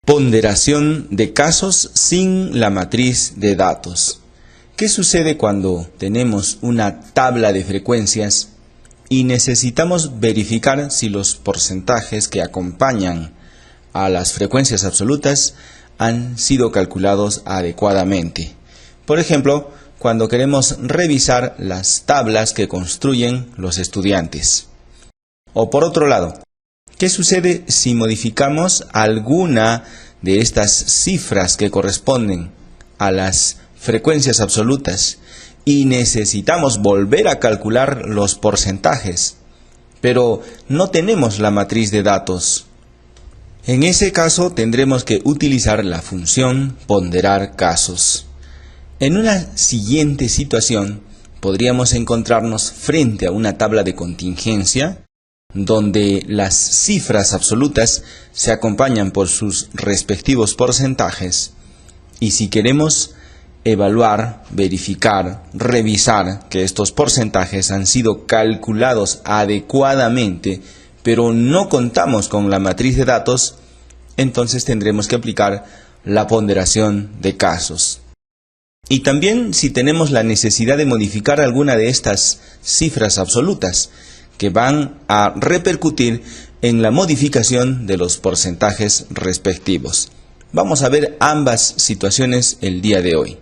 Ponderación de casos sin la matriz de datos. ¿Qué sucede cuando tenemos una tabla de frecuencias y necesitamos verificar si los porcentajes que acompañan a las frecuencias absolutas han sido calculados adecuadamente? Por ejemplo, cuando queremos revisar las tablas que construyen los estudiantes. O por otro lado, ¿qué sucede si modificamos alguna de estas cifras que corresponden a las frecuencias absolutas y necesitamos volver a calcular los porcentajes, pero no tenemos la matriz de datos? En ese caso tendremos que utilizar la función ponderar casos. En una siguiente situación podríamos encontrarnos frente a una tabla de contingencia donde las cifras absolutas se acompañan por sus respectivos porcentajes, y si queremos evaluar, verificar, revisar que estos porcentajes han sido calculados adecuadamente, pero no contamos con la matriz de datos, entonces tendremos que aplicar la ponderación de casos. Y también si tenemos la necesidad de modificar alguna de estas cifras absolutas, que van a repercutir en la modificación de los porcentajes respectivos. Vamos a ver ambas situaciones el día de hoy.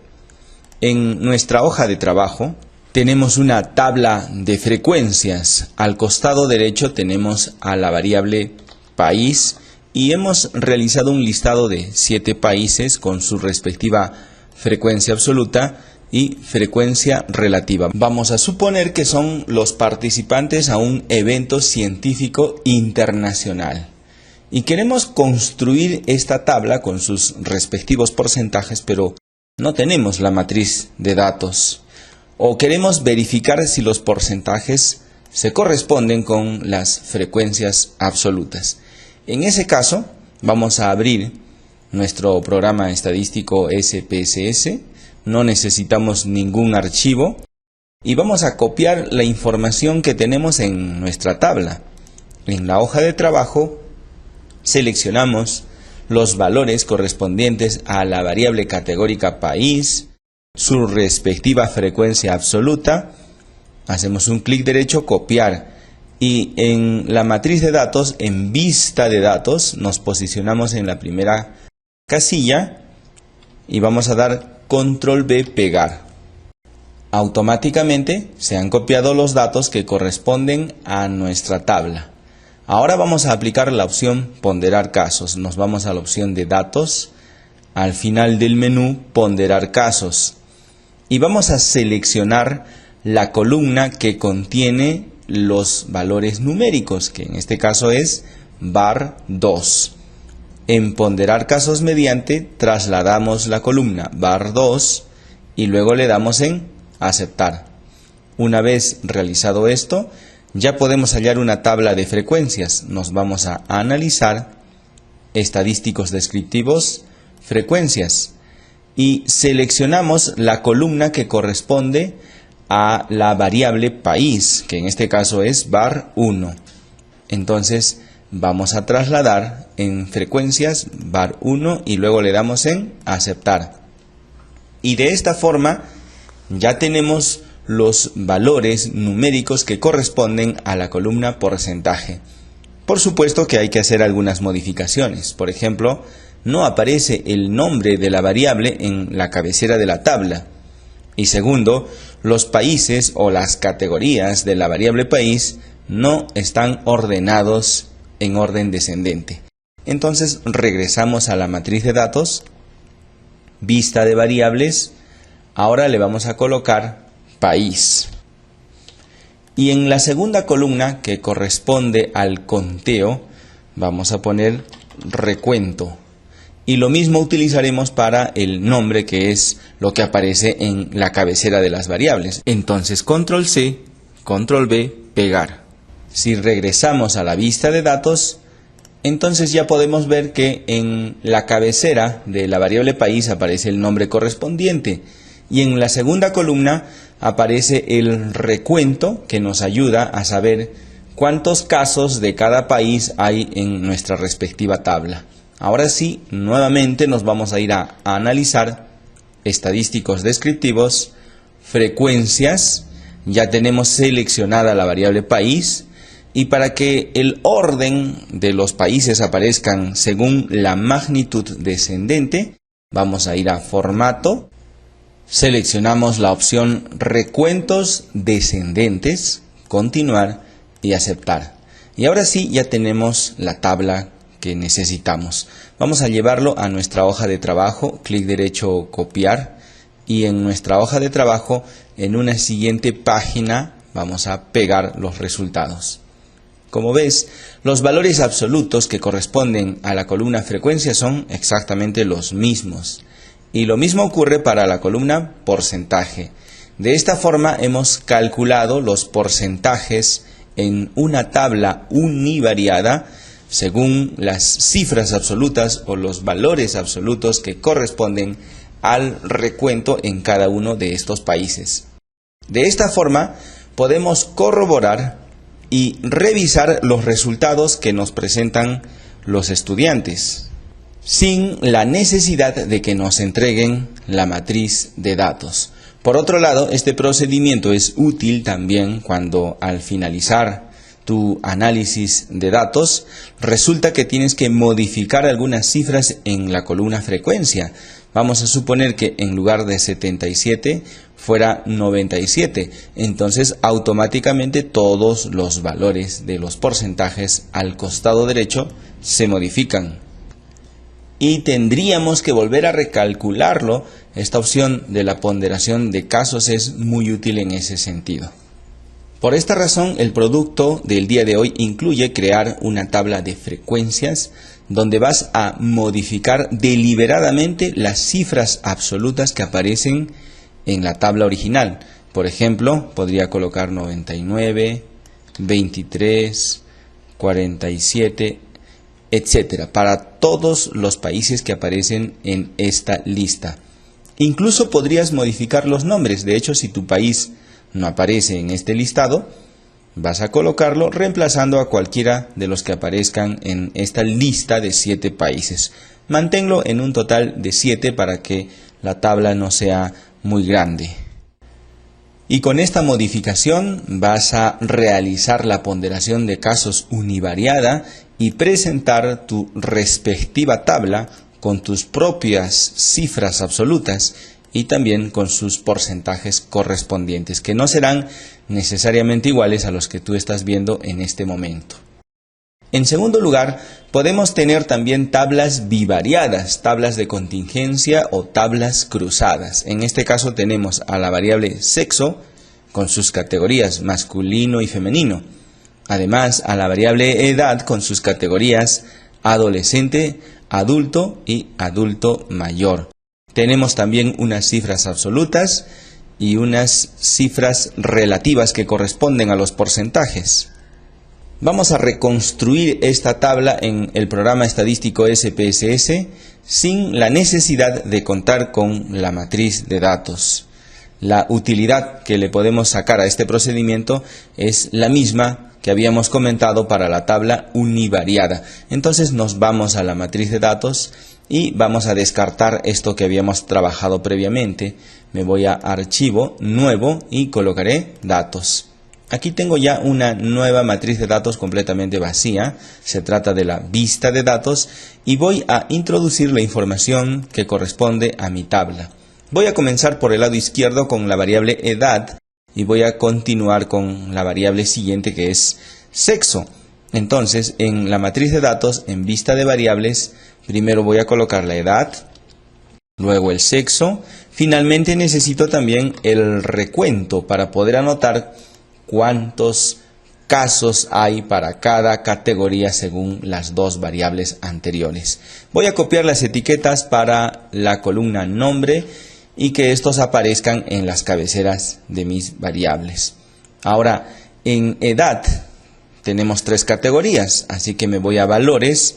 En nuestra hoja de trabajo tenemos una tabla de frecuencias. Al costado derecho tenemos a la variable país y hemos realizado un listado de 7 países con su respectiva frecuencia absoluta y frecuencia relativa. Vamos a suponer que son los participantes a un evento científico internacional y queremos construir esta tabla con sus respectivos porcentajes, pero no tenemos la matriz de datos, o queremos verificar si los porcentajes se corresponden con las frecuencias absolutas. En ese caso vamos a abrir nuestro programa estadístico SPSS. No necesitamos ningún archivo y vamos a copiar la información que tenemos en nuestra tabla. En la hoja de trabajo seleccionamos los valores correspondientes a la variable categórica país, su respectiva frecuencia absoluta, hacemos un clic derecho, copiar, y en la matriz de datos, en vista de datos, nos posicionamos en la primera casilla y vamos a dar Control B, pegar. Automáticamente se han copiado los datos que corresponden a nuestra tabla. Ahora vamos a aplicar la opción ponderar casos. Nos vamos a la opción de datos, al final del menú ponderar casos, y vamos a seleccionar la columna que contiene los valores numéricos, que en este caso es bar 2. En ponderar casos mediante trasladamos la columna bar 2 y luego le damos en aceptar. Una vez realizado esto, ya podemos hallar una tabla de frecuencias. Nos vamos a analizar, estadísticos descriptivos, frecuencias, y seleccionamos la columna que corresponde a la variable país, que en este caso es bar 1. Entonces vamos a trasladar en frecuencias bar 1 y luego le damos en aceptar. Y de esta forma ya tenemos los valores numéricos que corresponden a la columna porcentaje. Por supuesto que hay que hacer algunas modificaciones. Por ejemplo, no aparece el nombre de la variable en la cabecera de la tabla. Y segundo, los países o las categorías de la variable país no están ordenados en orden descendente. Entonces regresamos a la matriz de datos, vista de variables, ahora le vamos a colocar país. Y en la segunda columna que corresponde al conteo, vamos a poner recuento. Y lo mismo utilizaremos para el nombre, que es lo que aparece en la cabecera de las variables. Entonces Control C, Control B, pegar. Si regresamos a la vista de datos, entonces ya podemos ver que en la cabecera de la variable país aparece el nombre correspondiente y en la segunda columna aparece el recuento que nos ayuda a saber cuántos casos de cada país hay en nuestra respectiva tabla. Ahora sí, nuevamente nos vamos a ir a analizar estadísticos descriptivos, frecuencias, ya tenemos seleccionada la variable país, y para que el orden de los países aparezcan según la magnitud descendente, vamos a ir a formato, seleccionamos la opción recuentos descendentes, continuar y aceptar. Y ahora sí ya tenemos la tabla que necesitamos. Vamos a llevarlo a nuestra hoja de trabajo, clic derecho copiar, y en nuestra hoja de trabajo en una siguiente página vamos a pegar los resultados. Como ves, los valores absolutos que corresponden a la columna frecuencia son exactamente los mismos. Y lo mismo ocurre para la columna porcentaje. De esta forma hemos calculado los porcentajes en una tabla univariada según las cifras absolutas o los valores absolutos que corresponden al recuento en cada uno de estos países. De esta forma podemos corroborar y revisar los resultados que nos presentan los estudiantes, sin la necesidad de que nos entreguen la matriz de datos. Por otro lado, este procedimiento es útil también cuando al finalizar tu análisis de datos, resulta que tienes que modificar algunas cifras en la columna frecuencia. Vamos a suponer que en lugar de 77 fuera 97. Entonces automáticamente todos los valores de los porcentajes al costado derecho se modifican. Y tendríamos que volver a recalcularlo. Esta opción de la ponderación de casos es muy útil en ese sentido. Por esta razón, el producto del día de hoy incluye crear una tabla de frecuencias donde vas a modificar deliberadamente las cifras absolutas que aparecen en la tabla original. Por ejemplo, podría colocar 99, 23, 47, etcétera, para todos los países que aparecen en esta lista. Incluso podrías modificar los nombres. De hecho, si tu país no aparece en este listado, vas a colocarlo reemplazando a cualquiera de los que aparezcan en esta lista de 7 países. Manténlo en un total de 7 para que la tabla no sea muy grande. Y con esta modificación vas a realizar la ponderación de casos univariada y presentar tu respectiva tabla con tus propias cifras absolutas y también con sus porcentajes correspondientes, que no serán necesariamente iguales a los que tú estás viendo en este momento. En segundo lugar, podemos tener también tablas bivariadas, tablas de contingencia o tablas cruzadas. En este caso tenemos a la variable sexo con sus categorías masculino y femenino. Además, a la variable edad con sus categorías adolescente, adulto y adulto mayor. Tenemos también unas cifras absolutas y unas cifras relativas que corresponden a los porcentajes. Vamos a reconstruir esta tabla en el programa estadístico SPSS sin la necesidad de contar con la matriz de datos. La utilidad que le podemos sacar a este procedimiento es la misma que habíamos comentado para la tabla univariada. Entonces nos vamos a la matriz de datos y vamos a descartar esto que habíamos trabajado previamente. Me voy a archivo, nuevo y colocaré datos. Aquí tengo ya una nueva matriz de datos completamente vacía. Se trata de la vista de datos y voy a introducir la información que corresponde a mi tabla. Voy a comenzar por el lado izquierdo con la variable edad y voy a continuar con la variable siguiente que es sexo. Entonces, en la matriz de datos, en vista de variables, primero voy a colocar la edad, luego el sexo. Finalmente necesito también el recuento para poder anotar cuántos casos hay para cada categoría según las dos variables anteriores. Voy a copiar las etiquetas para la columna nombre y que estos aparezcan en las cabeceras de mis variables. Ahora, en edad tenemos 3 categorías, así que me voy a valores.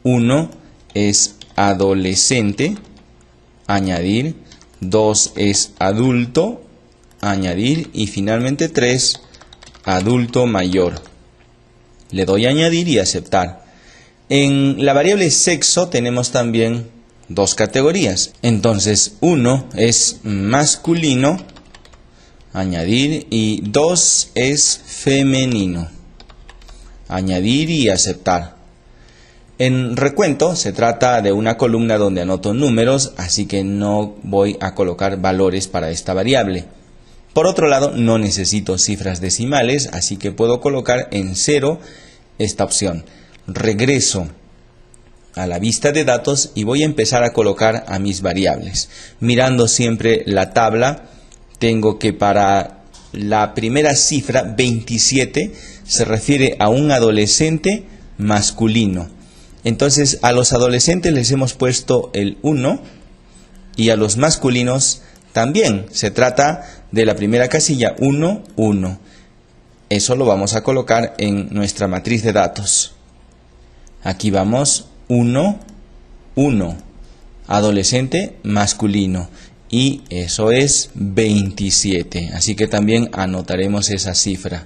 1 es adolescente, añadir. 2 es adulto, añadir. Y finalmente 3, adulto mayor. Le doy a añadir y aceptar. En la variable sexo tenemos también dos categorías. Entonces 1 es masculino, añadir, y 2 es femenino, añadir y aceptar. En recuento se trata de una columna donde anoto números, así que no voy a colocar valores para esta variable. Por otro lado, no necesito cifras decimales, así que puedo colocar en 0 esta opción. Regreso a la vista de datos y voy a empezar a colocar a mis variables. Mirando siempre la tabla, tengo que para la primera cifra, 27, se refiere a un adolescente masculino. Entonces, a los adolescentes les hemos puesto el 1 y a los masculinos también. Se trata de la primera casilla, 1, 1. Eso lo vamos a colocar en nuestra matriz de datos. Aquí vamos 1, 1, adolescente masculino, y eso es 27, así que también anotaremos esa cifra.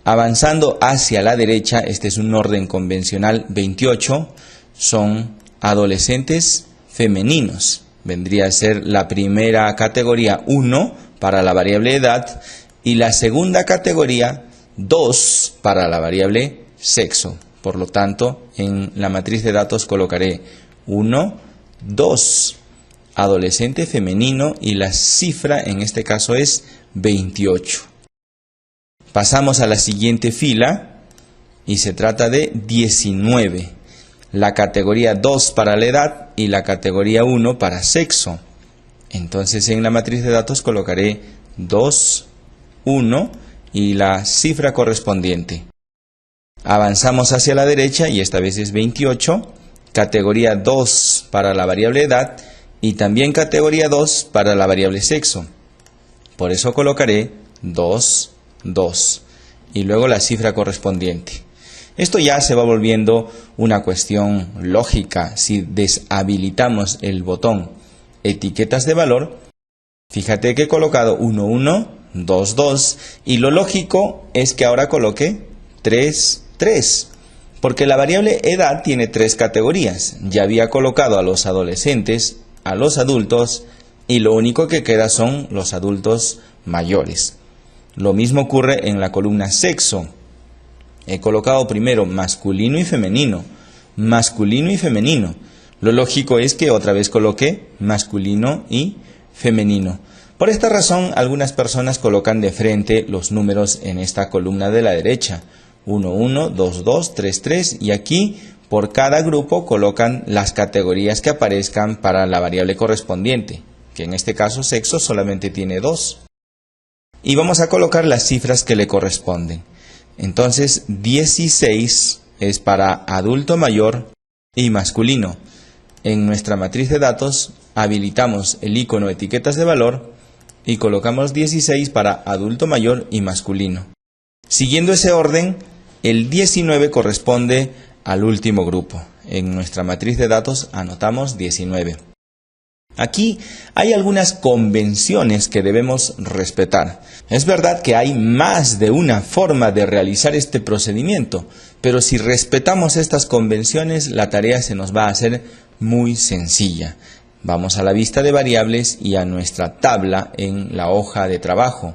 Avanzando hacia la derecha, este es un orden convencional, 28, son adolescentes femeninos. Vendría a ser la primera categoría 1 para la variable edad y la segunda categoría 2 para la variable sexo. Por lo tanto, en la matriz de datos colocaré 1, 2, adolescente femenino, y la cifra en este caso es 28. Pasamos a la siguiente fila y se trata de 19. La categoría 2 para la edad y la categoría 1 para sexo. Entonces en la matriz de datos colocaré 2, 1 y la cifra correspondiente. Avanzamos hacia la derecha y esta vez es 28, categoría 2 para la variable edad y también categoría 2 para la variable sexo. Por eso colocaré 2, 2 y luego la cifra correspondiente. Esto ya se va volviendo una cuestión lógica. Si deshabilitamos el botón etiquetas de valor, fíjate que he colocado 1, 1, 2, 2 y lo lógico es que ahora coloque 3, 3, porque la variable edad tiene 3 categorías. Ya había colocado a los adolescentes, a los adultos y lo único que queda son los adultos mayores. Lo mismo ocurre en la columna sexo. He colocado primero masculino y femenino, masculino y femenino. Lo lógico es que otra vez coloque masculino y femenino. Por esta razón, algunas personas colocan de frente los números en esta columna de la derecha. 1, 1, 2, 2, 3, 3 y aquí por cada grupo colocan las categorías que aparezcan para la variable correspondiente, que en este caso sexo solamente tiene 2. Y vamos a colocar las cifras que le corresponden. Entonces 16 es para adulto mayor y masculino. En nuestra matriz de datos habilitamos el icono etiquetas de valor y colocamos 16 para adulto mayor y masculino. Siguiendo ese orden, el 19 corresponde al último grupo. En nuestra matriz de datos anotamos 19. Aquí hay algunas convenciones que debemos respetar. Es verdad que hay más de una forma de realizar este procedimiento, pero si respetamos estas convenciones, la tarea se nos va a hacer muy sencilla. Vamos a la vista de variables y a nuestra tabla en la hoja de trabajo.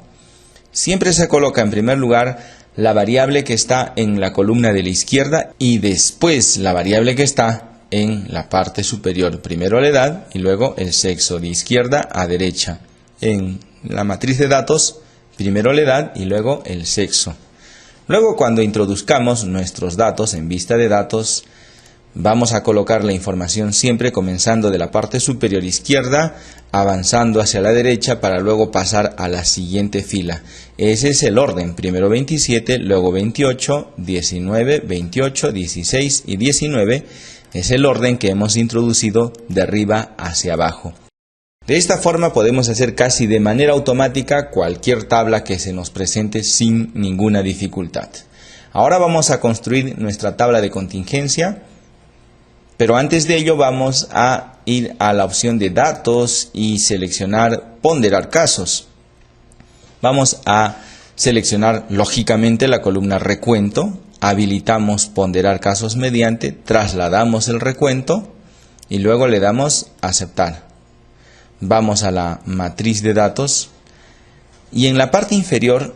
Siempre se coloca en primer lugar la variable que está en la columna de la izquierda y después la variable que está en la parte superior. Primero la edad y luego el sexo, de izquierda a derecha. En la matriz de datos, primero la edad y luego el sexo. Luego, cuando introduzcamos nuestros datos en vista de datos, vamos a colocar la información siempre comenzando de la parte superior izquierda, avanzando hacia la derecha para luego pasar a la siguiente fila. Ese es el orden, primero 27, luego 28, 19, 28, 16 y 19. Es el orden que hemos introducido de arriba hacia abajo. De esta forma podemos hacer casi de manera automática cualquier tabla que se nos presente sin ninguna dificultad. Ahora vamos a construir nuestra tabla de contingencia. Pero antes de ello vamos a ir a la opción de datos y seleccionar ponderar casos. Vamos a seleccionar lógicamente la columna recuento, habilitamos ponderar casos mediante, trasladamos el recuento y luego le damos aceptar. Vamos a la matriz de datos y en la parte inferior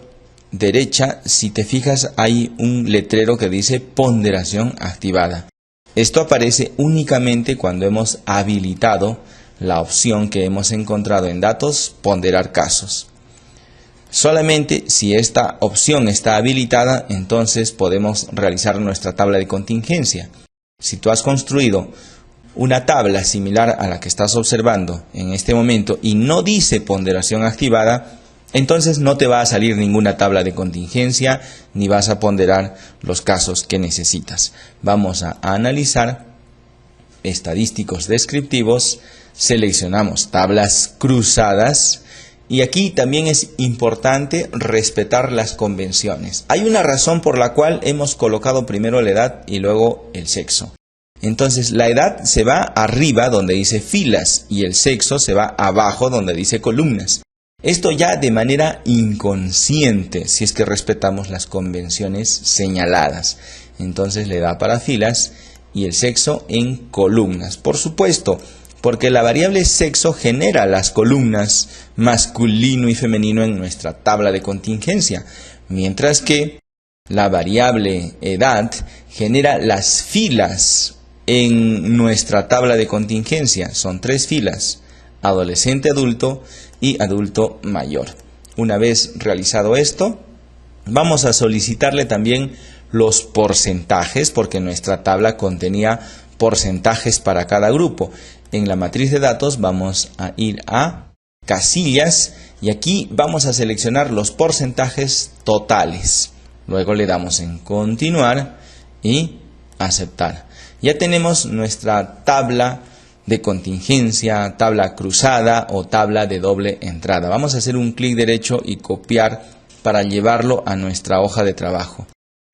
derecha, si te fijas, hay un letrero que dice ponderación activada. Esto aparece únicamente cuando hemos habilitado la opción que hemos encontrado en datos, ponderar casos. Solamente si esta opción está habilitada, entonces podemos realizar nuestra tabla de contingencia. Si tú has construido una tabla similar a la que estás observando en este momento y no dice ponderación activada, entonces no te va a salir ninguna tabla de contingencia ni vas a ponderar los casos que necesitas. Vamos a analizar estadísticos descriptivos, seleccionamos tablas cruzadas y aquí también es importante respetar las convenciones. Hay una razón por la cual hemos colocado primero la edad y luego el sexo. Entonces la edad se va arriba donde dice filas y el sexo se va abajo donde dice columnas. Esto ya de manera inconsciente, si es que respetamos las convenciones señaladas. Entonces le da para filas y el sexo en columnas. Por supuesto, porque la variable sexo genera las columnas masculino y femenino en nuestra tabla de contingencia, mientras que la variable edad genera las filas en nuestra tabla de contingencia. Son 3 filas: adolescente adulto y adulto mayor. Una vez realizado esto, vamos a solicitarle también los porcentajes, porque nuestra tabla contenía porcentajes para cada grupo. En la matriz de datos vamos a ir a casillas y aquí vamos a seleccionar los porcentajes totales. Luego le damos en continuar y aceptar. Ya tenemos nuestra tabla de contingencia, tabla cruzada o tabla de doble entrada. Vamos a hacer un clic derecho y copiar para llevarlo a nuestra hoja de trabajo.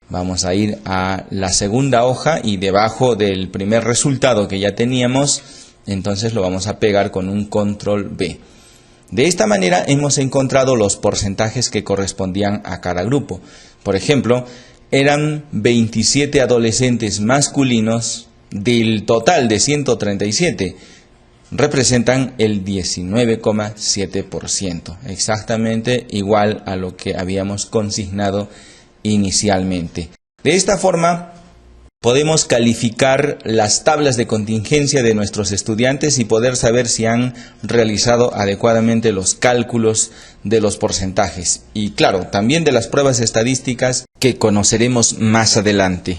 Vamos a ir a la segunda hoja y debajo del primer resultado que ya teníamos, entonces lo vamos a pegar con un control V. De esta manera hemos encontrado los porcentajes que correspondían a cada grupo. Por ejemplo, eran 27 adolescentes masculinos. Del total de 137, representan el 19,7%, exactamente igual a lo que habíamos consignado inicialmente. De esta forma, podemos calificar las tablas de contingencia de nuestros estudiantes y poder saber si han realizado adecuadamente los cálculos de los porcentajes. Y claro, también de las pruebas estadísticas que conoceremos más adelante.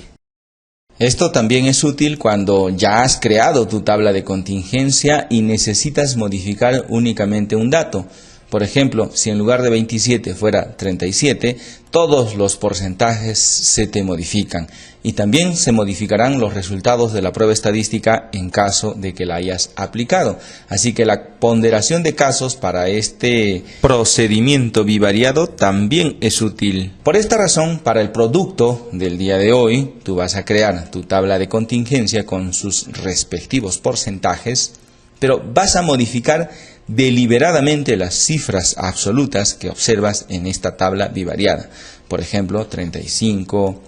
Esto también es útil cuando ya has creado tu tabla de contingencia y necesitas modificar únicamente un dato. Por ejemplo, si en lugar de 27 fuera 37, todos los porcentajes se te modifican. Y también se modificarán los resultados de la prueba estadística en caso de que la hayas aplicado. Así que la ponderación de casos para este procedimiento bivariado también es útil. Por esta razón, para el producto del día de hoy, tú vas a crear tu tabla de contingencia con sus respectivos porcentajes, pero vas a modificar deliberadamente las cifras absolutas que observas en esta tabla bivariada. Por ejemplo, 35,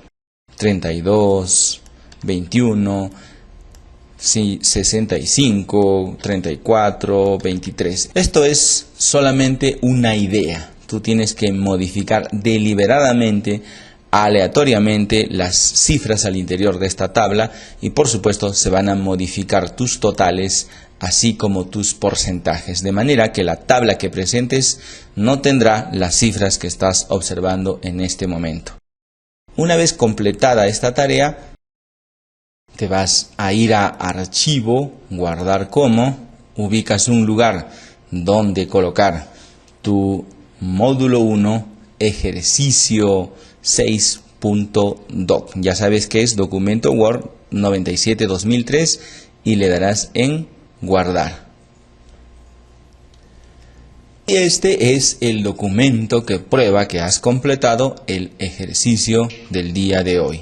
32, 21, 65, 34, 23. Esto es solamente una idea. Tú tienes que modificar deliberadamente, aleatoriamente, las cifras al interior de esta tabla y por supuesto se van a modificar tus totales así como tus porcentajes, de manera que la tabla que presentes no tendrá las cifras que estás observando en este momento. Una vez completada esta tarea, te vas a ir a Archivo, Guardar como, ubicas un lugar donde colocar tu módulo 1, ejercicio 6.doc. Ya sabes que es documento Word 97-2003 y le darás en Guardar. Y este es el documento que prueba que has completado el ejercicio del día de hoy.